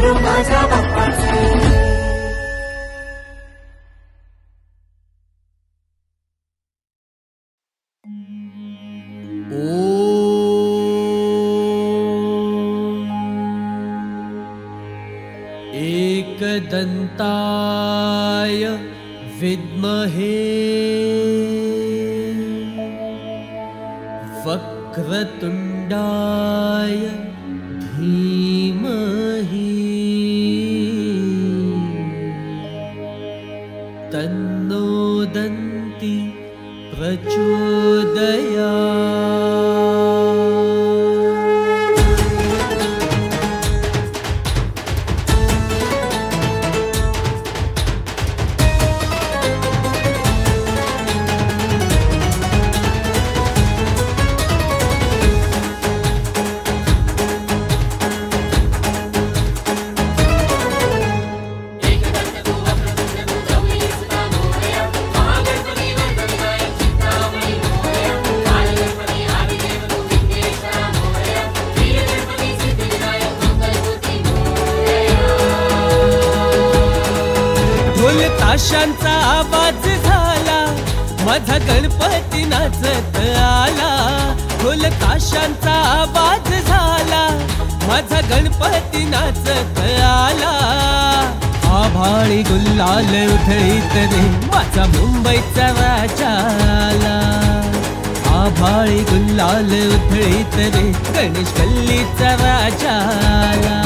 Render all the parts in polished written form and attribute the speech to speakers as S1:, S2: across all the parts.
S1: मंदिर माझ्या बाप्पाचे.
S2: एकदन्ताय विद्महे वक्रतुण्डाय धीमहि तन्नो दन्ति प्रचोदयात्. ताशांचा आवाज झाला, माझा गणपती नाचत आला. ढोल ताशांचा आवाज झाला, माझा गणपती नाचत आला. आभाळी गुल्लाल उधळीत रे माझा मुंबईचा राजा आला. आभाळी गुल्लाल उधळीत रे गणेश गल्लीचा राजा आला.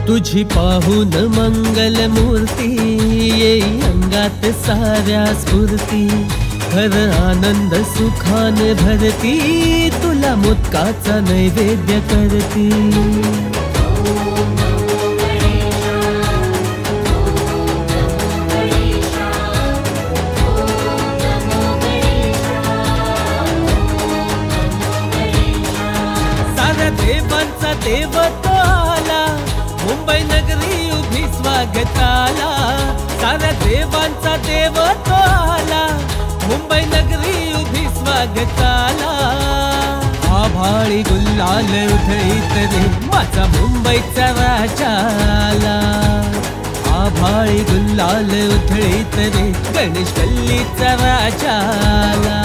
S2: तुझी पाहून मंगल मूर्ती येई अंगात साऱ्या स्फूर्ती. घर आनंद सुखाने भरती, तुला मोदकाचा नैवेद्य करती. साऱ्या देवांचा देव तो आला, मुंबई नगरी उभी स्वागताला. साऱ्या देवांचा देव तो आला, मुंबई नगरी उभी स्वागताला. आभाळी गुल्लाल उधळीत रे माझा मुंबईचा राजा आला. आभाळी गुल्लाल उधळीत रे गणेश गल्लीचा राजा आला.